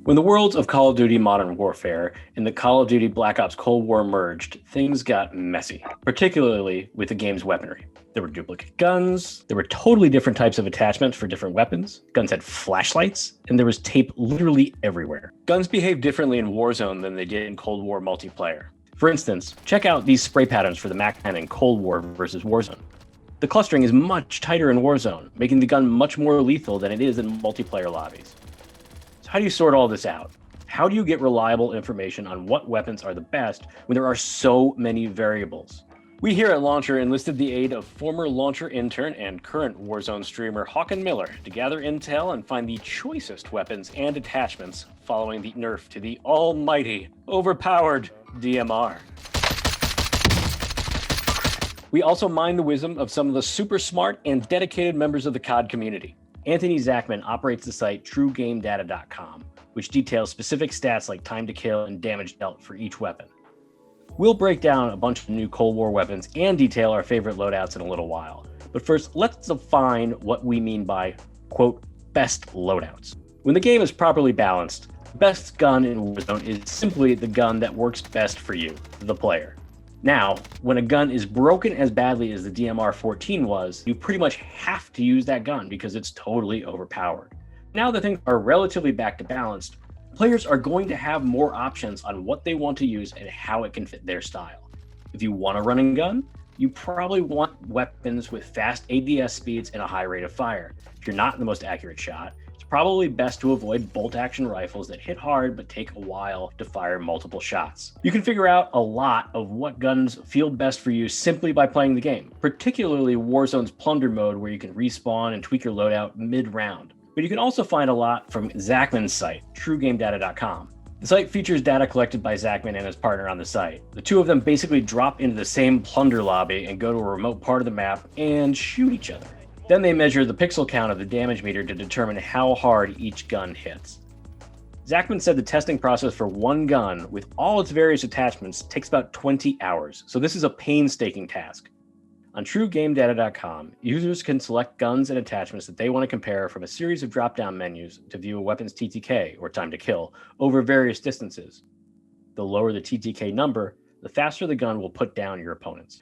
When the worlds of Call of Duty Modern Warfare and the Call of Duty Black Ops Cold War merged, things got messy, particularly with the game's weaponry. There were duplicate guns, there were totally different types of attachments for different weapons, guns had flashlights, and there was tape literally everywhere. Guns behaved differently in Warzone than they did in Cold War multiplayer. For instance, check out these spray patterns for the MAC-10 in Cold War versus Warzone. The clustering is much tighter in Warzone, making the gun much more lethal than it is in multiplayer lobbies. How do you sort all this out? How do you get reliable information on what weapons are the best when there are so many variables? We here at Launcher enlisted the aid of former Launcher intern and current Warzone streamer Hawken Miller to gather intel and find the choicest weapons and attachments following the nerf to the almighty, overpowered DMR. We also mine the wisdom of some of the super smart and dedicated members of the COD community. Anthony Zachman operates the site TrueGameData.com, which details specific stats like time to kill and damage dealt for each weapon. We'll break down a bunch of new Cold War weapons and detail our favorite loadouts in a little while. But first, let's define what we mean by, quote, best loadouts. When the game is properly balanced, the best gun in Warzone is simply the gun that works best for you, the player. Now, when a gun is broken as badly as the DMR-14 was, you pretty much have to use that gun because it's totally overpowered. Now that things are relatively back to balanced, players are going to have more options on what they want to use and how it can fit their style. If you want a running gun, you probably want weapons with fast ADS speeds and a high rate of fire. If you're not the most accurate shot, probably best to avoid bolt-action rifles that hit hard but take a while to fire multiple shots. You can figure out a lot of what guns feel best for you simply by playing the game, particularly Warzone's plunder mode where you can respawn and tweak your loadout mid-round. But you can also find a lot from Zachman's site, TrueGameData.com. The site features data collected by Zachman and his partner on the site. The two of them basically drop into the same plunder lobby and go to a remote part of the map and shoot each other. Then they measure the pixel count of the damage meter to determine how hard each gun hits. Zachman said the testing process for one gun with all its various attachments takes about 20 hours, so this is a painstaking task. On TrueGameData.com, users can select guns and attachments that they want to compare from a series of drop-down menus to view a weapon's TTK, or time to kill, over various distances. The lower the TTK number, the faster the gun will put down your opponents.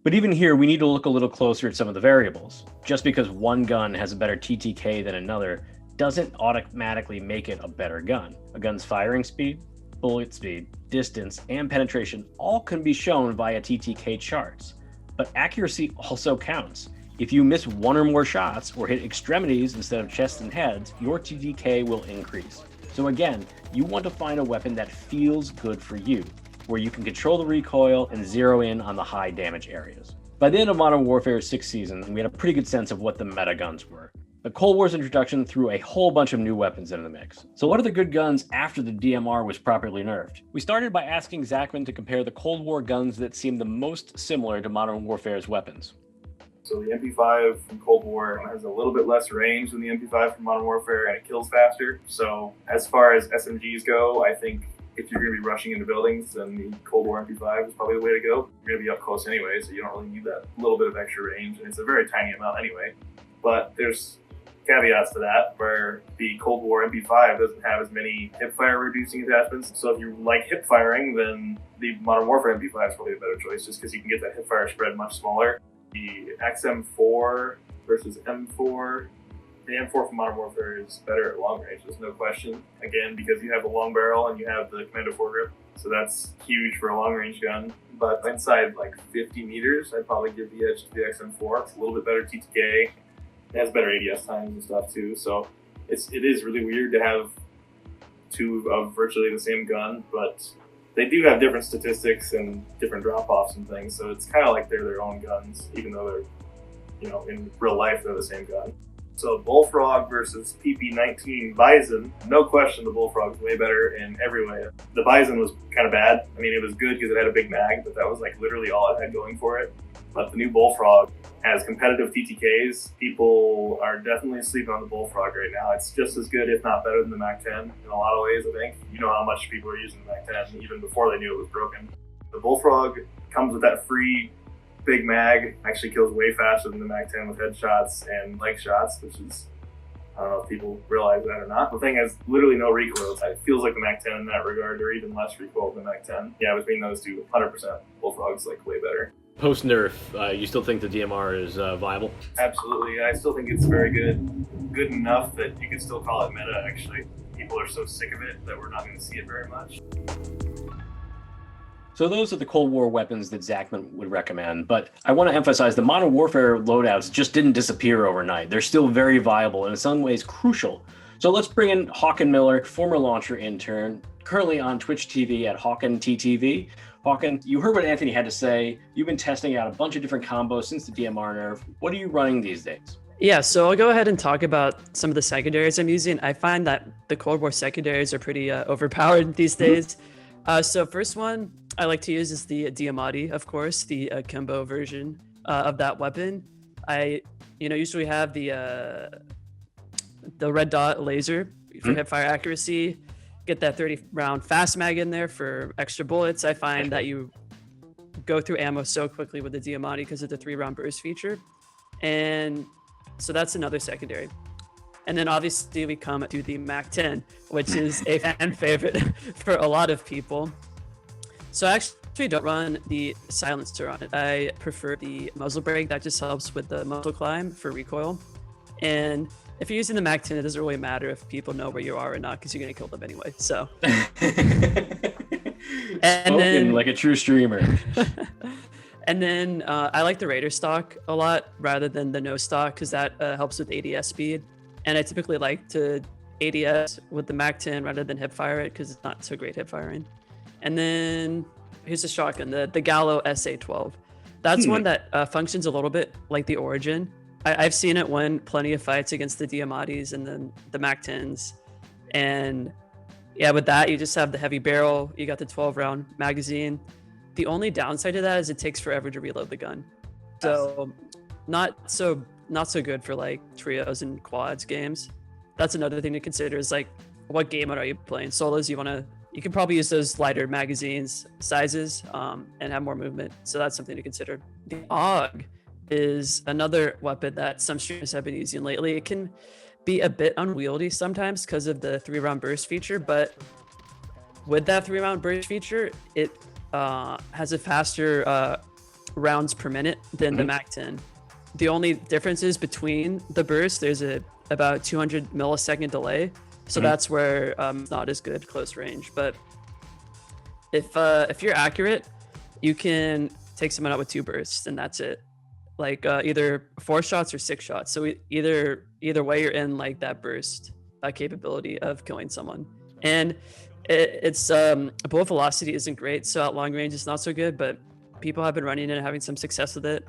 But even here, we need to look a little closer at some of the variables. Just because one gun has a better TTK than another doesn't automatically make it a better gun. A gun's firing speed, bullet speed, distance, and penetration all can be shown via TTK charts. But accuracy also counts. If you miss one or more shots or hit extremities instead of chests and heads, your TTK will increase. So again, you want to find a weapon that feels good for you, where you can control the recoil and zero in on the high damage areas. By the end of Modern Warfare's 6th season, we had a pretty good sense of what the meta guns were. But Cold War's introduction threw a whole bunch of new weapons into the mix. So what are the good guns after the DMR was properly nerfed? We started by asking Zachman to compare the Cold War guns that seemed the most similar to Modern Warfare's weapons. So the MP5 from Cold War has a little bit less range than the MP5 from Modern Warfare, and it kills faster. So as far as SMGs go, I think if you're going to be rushing into buildings, then the Cold War MP5 is probably the way to go. You're going to be up close anyway, so you don't really need that little bit of extra range, and it's a very tiny amount anyway. But there's caveats to that, where the Cold War MP5 doesn't have as many hipfire reducing attachments. So if you like hip firing, then the Modern Warfare MP5 is probably a better choice, just because you can get that hipfire spread much smaller. The XM4 versus M4, the M4 from Modern Warfare is better at long range, there's no question. Again, because you have the long barrel and you have the commando foregrip, so that's huge for a long range gun. But inside like 50 meters, I'd probably give the edge to the XM4. It's a little bit better TTK. It has better ADS times and stuff too. So it is really weird to have two of virtually the same gun, but they do have different statistics and different drop-offs and things. So it's kind of like they're their own guns, even though they're, in real life, they're the same gun. So Bullfrog versus PP-19 Bison, no question the Bullfrog is way better in every way. The Bison was kind of bad. I mean, it was good because it had a big mag, but that was like literally all it had going for it. But the new Bullfrog has competitive TTKs. People are definitely sleeping on the Bullfrog right now. It's just as good, if not better, than the MAC-10 in a lot of ways, I think. You know how much people are using the MAC-10 even before they knew it was broken. The Bullfrog comes with that free big mag, actually kills way faster than the MAC-10 with headshots and leg shots, which is I don't know if people realize that or not. The thing has literally no recoil. It feels like the Mac-10 in that regard, or even less recoil than the Mac-10. Yeah, between those two, 100%. Bullfrog's like way better. Post nerf, you still think the DMR is viable? Absolutely. I still think it's very good enough that you could still call it meta, actually. People are so sick of it that we're not going to see it very much. So those are the Cold War weapons that Zachman would recommend, but I want to emphasize the Modern Warfare loadouts just didn't disappear overnight. They're still very viable and in some ways crucial. So let's bring in Hawken Miller, former launcher intern, currently on Twitch TV at Hawken TTV. Hawken, you heard what Anthony had to say. You've been testing out a bunch of different combos since the DMR nerf. What are you running these days? Yeah, so I'll go ahead and talk about some of the secondaries I'm using. I find that the Cold War secondaries are pretty overpowered these days. So first one I like to use is the diamatti, of course, the Kimbo version of that weapon. I usually have the red dot laser for hipfire accuracy. Get that 30 round fast mag in there for extra bullets. I find that you go through ammo so quickly with the diamatti because of the 3-round burst feature. And so that's another secondary. And then obviously we come to the Mac-10, which is a fan favorite for a lot of people. So I actually don't run the silencer on it. I prefer the muzzle brake. That just helps with the muzzle climb for recoil. And if you're using the Mac-10, it doesn't really matter if people know where you are or not, because you're going to kill them anyway. So, and then like a true streamer. And then I like the Raider stock a lot rather than the no stock, because that helps with ADS speed. And I typically like to ADS with the Mac-10 rather than hipfire it, because it's not so great hipfiring. And then here's a shotgun, the Gallo SA-12. That's one that functions a little bit like the Origin. I've seen it win plenty of fights against the Diamattis and then the Mac-10s. And yeah, with that, you just have the heavy barrel. You got the 12-round magazine. The only downside to that is it takes forever to reload the gun. So not so good for like trios and quads games. That's another thing to consider, is like, what game mode are you playing? Solos, you can probably use those lighter magazines sizes and have more movement. So that's something to consider. The AUG is another weapon that some streamers have been using lately. It can be a bit unwieldy sometimes because of the 3-round burst feature, but with that 3-round burst feature, it has a faster rounds per minute than the Mac-10. The only difference is between the burst, there's about 200 millisecond delay. So that's where it's not as good close range. But if you're accurate, you can take someone out with 2 bursts, and that's it. Like either 4 shots or 6 shots. So either way, you're in like that burst capability of killing someone. And it's bullet velocity isn't great, so at long range it's not so good, but people have been running it and having some success with it.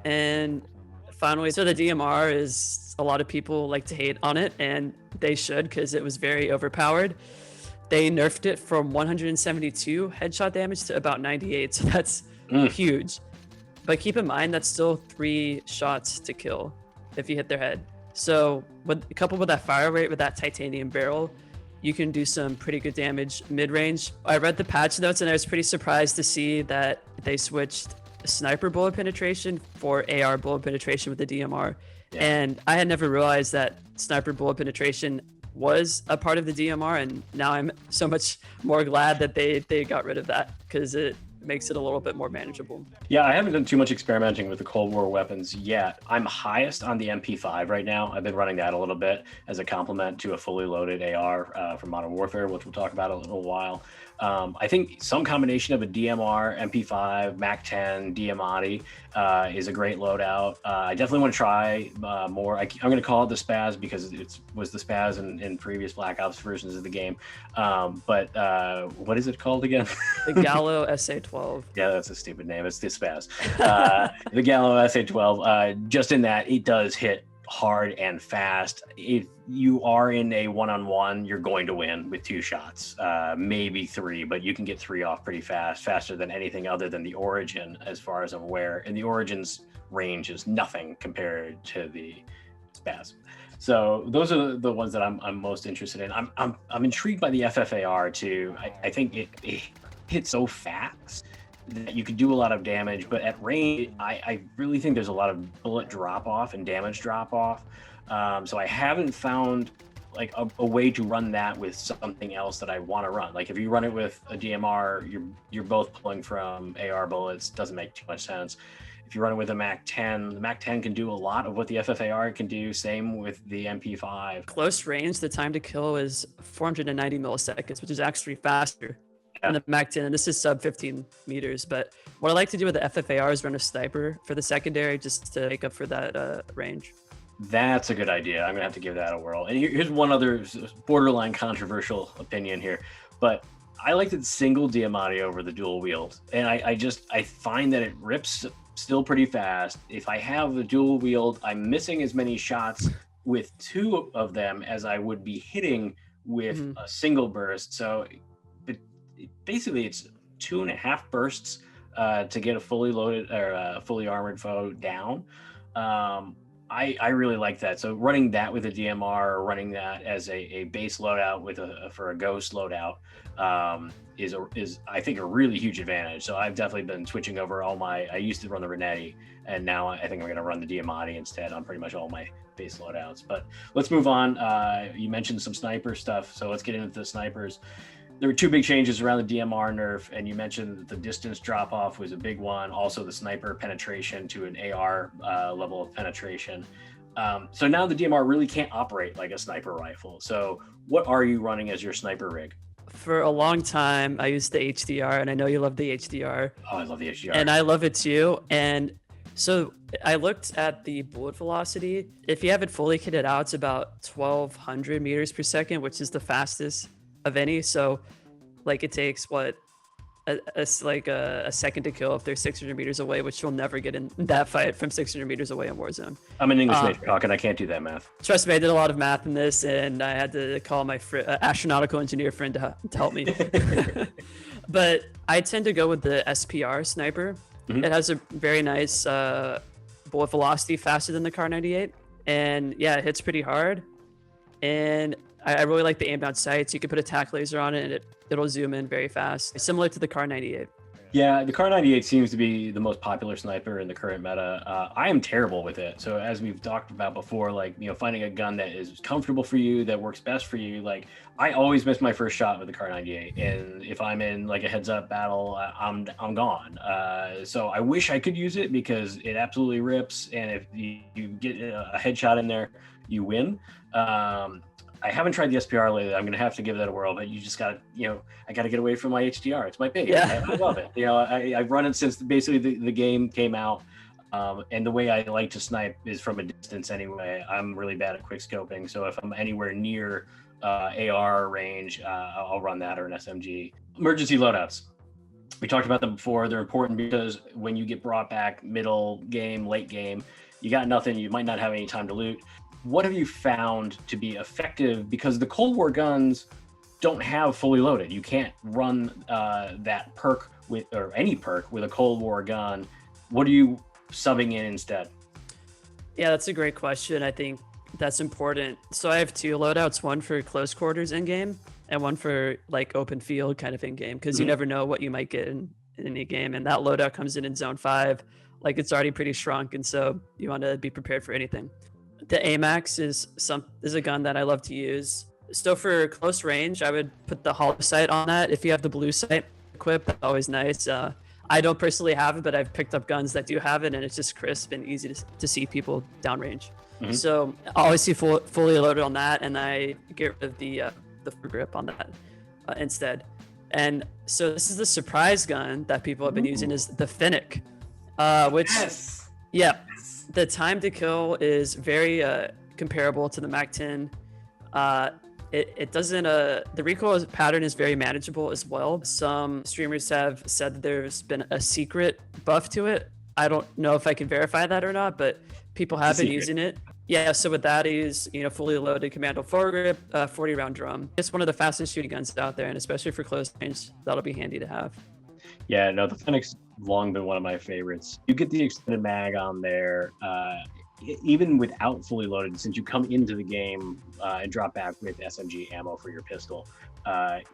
And finally, so the DMR is, a lot of people like to hate on it, and they should, because it was very overpowered. They nerfed it from 172 headshot damage to about 98, so that's huge. But keep in mind, that's still 3 shots to kill if you hit their head. So coupled with that fire rate with that titanium barrel, you can do some pretty good damage mid-range. I read the patch notes and I was pretty surprised to see that they switched sniper bullet penetration for AR bullet penetration with the DMR. Yeah. And I had never realized that sniper bullet penetration was a part of the DMR, and now I'm so much more glad that they got rid of that, because it makes it a little bit more manageable. Yeah, I haven't done too much experimenting with the Cold War weapons yet. I'm highest on the MP5 right now. I've been running that a little bit as a complement to a fully loaded AR for Modern Warfare, which we'll talk about in a little while. I think some combination of a DMR, MP5, Mac-10, Diamatti is a great loadout. I definitely want to try more. I'm going to call it the Spaz because it was the Spaz in previous Black Ops versions of the game. But what is it called again? The Gallo SA-12. Yeah, that's a stupid name. It's the Spaz. The Gallo SA-12. Just in that, it does hit hard and fast. If you are in a one-on-one, you're going to win with 2 shots, maybe 3, but you can get 3 off pretty fast, faster than anything other than the Origin, as far as I'm aware. And the Origin's range is nothing compared to the Spaz. So those are the ones that I'm most interested in. I'm intrigued by the FFAR too. I think it hits so fast that you could do a lot of damage, but at range, I really think there's a lot of bullet drop off and damage drop off. So I haven't found like a way to run that with something else that I want to run. Like if you run it with a DMR, you're both pulling from AR bullets. Doesn't make too much sense. If you run it with a MAC-10, the MAC-10 can do a lot of what the FFAR can do. Same with the MP5. Close range, the time to kill is 490 milliseconds, which is actually faster than the MAC-10, and this is sub 15 meters. But what I like to do with the FFAR is run a sniper for the secondary just to make up for that range. That's a good idea. I'm gonna have to give that a whirl. And here's one other borderline controversial opinion here, but I like the single diamatti over the dual wield, and I find that it rips still pretty fast. If I have the dual wield, I'm missing as many shots with two of them as I would be hitting with a single burst. So basically it's 2.5 bursts to get a fully loaded or fully armored foe down. I really like that. So running that with a DMR or running that as a base loadout for a ghost loadout is I think a really huge advantage. So I've definitely been switching over I used to run the Renetti, and now I think I'm going to run the Diamatti instead on pretty much all my base loadouts. But let's move on. You mentioned some sniper stuff, so let's get into the snipers. There were two big changes around the DMR nerf, and you mentioned that the distance drop off was a big one. Also, the sniper penetration to an AR level of penetration. So now the DMR really can't operate like a sniper rifle. So what are you running as your sniper rig? For a long time, I used the HDR, and I know you love the HDR. Oh, I love the HDR. And I love it too. And so I looked at the bullet velocity. If you have it fully kitted out, it's about 1,200 meters per second, which is the fastest of any. So like it takes a second to kill if they're 600 meters away, which you'll never get in that fight from 600 meters away in Warzone. I'm an English major, Hawk, and I can't do that math. Trust me, I did a lot of math in this, and I had to call my astronautical engineer friend to help me. But I tend to go with the SPR sniper. Mm-hmm. It has a very nice bullet velocity, faster than the Kar 98, and yeah, it hits pretty hard. And I really like the aim-down sights. You can put a tac laser on it, and it'll zoom in very fast, similar to the Kar 98. Yeah, the Kar 98 seems to be the most popular sniper in the current meta. I am terrible with it. So as we've talked about before, like, finding a gun that is comfortable for you, that works best for you. Like, I always miss my first shot with the Kar 98, and if I'm in like a heads-up battle, I'm gone. So I wish I could use it because it absolutely rips, and if you get a headshot in there, you win. I haven't tried the SPR lately. I'm going to have to give that a whirl, but you just got to, I got to get away from my HDR. It's my baby. Yeah. I love it. I've run it since basically the game came out. And the way I like to snipe is from a distance anyway. I'm really bad at quick scoping. So if I'm anywhere near AR range, I'll run that or an SMG. Emergency loadouts. We talked about them before. They're important because when you get brought back middle game, late game, you got nothing. You might not have any time to loot. What have you found to be effective? Because the Cold War guns don't have fully loaded. You can't run that perk or any perk with a Cold War gun. What are you subbing in instead? Yeah, that's a great question. I think that's important. So I have two loadouts, one for close quarters in game and one for like open field kind of in game, because you never know what you might get in any game. And that loadout comes in zone 5, like it's already pretty shrunk. And so you want to be prepared for anything. The AMAX is a gun that I love to use. So for close range, I would put the hollow sight on that. If you have the blue sight equipped, that's always nice. I don't personally have it, but I've picked up guns that do have it, and it's just crisp and easy to see people downrange. Mm-hmm. So I always see fully loaded on that, and I get rid of the grip on that instead. And so this is the surprise gun that people have been using is the Finnick, which the time to kill is very comparable to the MAC-10. It doesn't, the recoil pattern is very manageable as well. Some streamers have said that there's been a secret buff to it. I don't know if I can verify that or not, but people have been using it. Yeah, so with that is, fully loaded commando foregrip, 40 round drum. It's one of the fastest shooting guns out there, and especially for close range, that'll be handy to have. Yeah, no, the Finnick's long been one of my favorites. You get the extended mag on there, even without fully loaded, since you come into the game and drop back with SMG ammo for your pistol,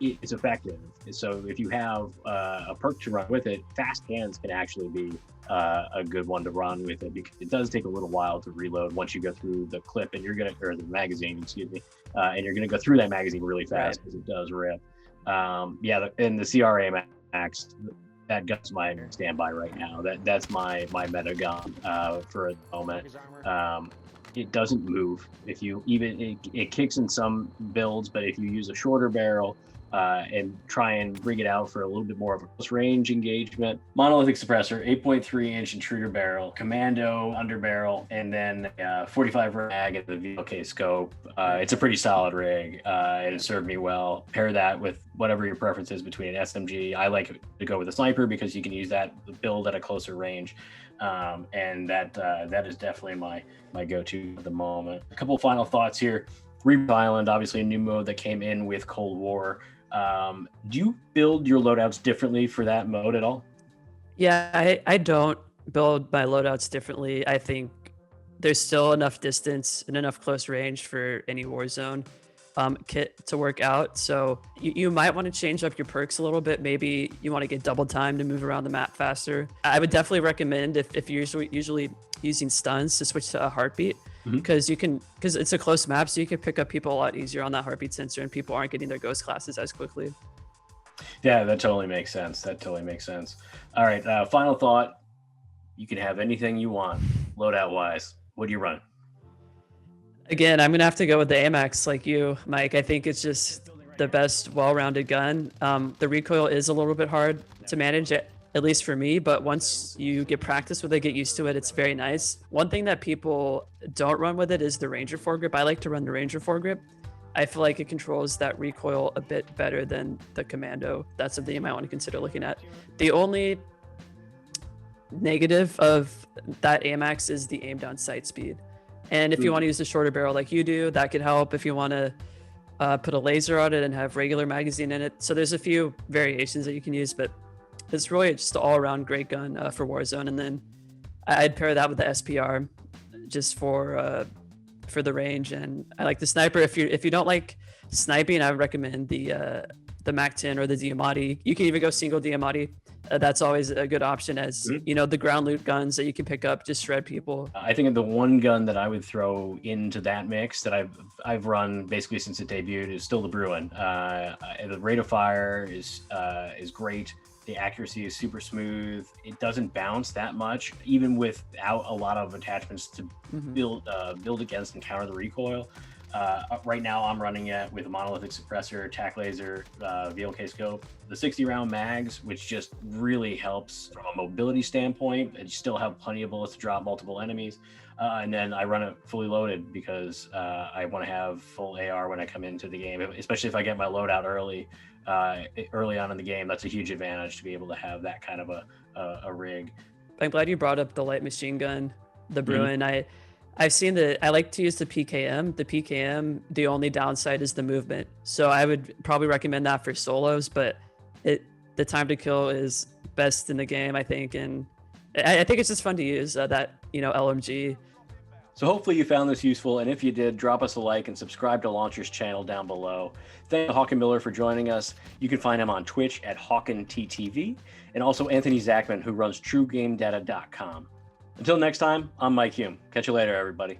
it's effective. So if you have a perk to run with it, fast hands can actually be a good one to run with it, because it does take a little while to reload once you go through the clip, and or the magazine, excuse me, and you're going to go through that magazine really fast because it does rip. And the CRA Max, that gun's my standby right now. That's my meta gun for the moment. It doesn't move. If you it kicks in some builds, but if you use a shorter barrel and try and bring it out for a little bit more of a close range engagement, monolithic suppressor, 8.3-inch intruder barrel, commando underbarrel, and then 45 mag and the VLK scope. It's a pretty solid rig, and it served me well. Pair that with whatever your preference is between an SMG. I like to go with a sniper because you can use that build at a closer range. And that is definitely my go-to at the moment. A couple of final thoughts here. Reap Island, obviously a new mode that came in with Cold War. Do you build your loadouts differently for that mode at all? Yeah, I don't build my loadouts differently. I think there's still enough distance and enough close range for any Warzone kit to work out. So you might want to change up your perks a little bit. Maybe you want to get double time to move around the map faster. I would definitely recommend, if you're usually using stuns, to switch to a heartbeat, because it's a close map, so you can pick up people a lot easier on that heartbeat sensor, and people aren't getting their ghost classes as quickly. Yeah, that totally makes sense. All right, final thought. You can have anything you want loadout wise. What do you run? Again, I'm gonna have to go with the AMAX like you, Mike. I think it's just the best well-rounded gun. The recoil is a little bit hard to manage, at least for me, but once you get practice with it, get used to it, it's very nice. One thing that people don't run with it is the Ranger foregrip. I like to run the Ranger foregrip. I feel like it controls that recoil a bit better than the Commando. That's something you might want to consider looking at. The only negative of that AMAX is the aim down sight speed. And if you want to use the shorter barrel like you do, that could help. If you want to put a laser on it and have regular magazine in it. So there's a few variations that you can use, but it's really just an all-around great gun for Warzone. And then I'd pair that with the SPR just for the range. And I like the sniper. If you don't like sniping, I would recommend the MAC-10 or the diamatti. You can even go single diamatti. That's always a good option, as the ground loot guns that you can pick up, just shred people. I think the one gun that I would throw into that mix that I've run basically since it debuted is still the Bruin. The rate of fire is great. The accuracy is super smooth. It doesn't bounce that much, even without a lot of attachments to build against and counter the recoil. Right now I'm running it with a monolithic suppressor, tac laser, VLK scope, the 60-round mags, which just really helps from a mobility standpoint, and you still have plenty of bullets to drop multiple enemies. And then I run it fully loaded because I want to have full AR when I come into the game, especially if I get my loadout early on in the game. That's a huge advantage to be able to have that kind of a rig. I'm glad you brought up the light machine gun, the Bruin. I've seen I like to use the PKM. The PKM, the only downside is the movement. So I would probably recommend that for solos, but the time to kill is best in the game, I think. And I think it's just fun to use that LMG. So hopefully you found this useful, and if you did, drop us a like and subscribe to Launcher's channel down below. Thank Hawken Miller for joining us. You can find him on Twitch at HawkenTTV, and also Anthony Zachman, who runs TrueGameData.com. Until next time, I'm Mike Hume. Catch you later, everybody.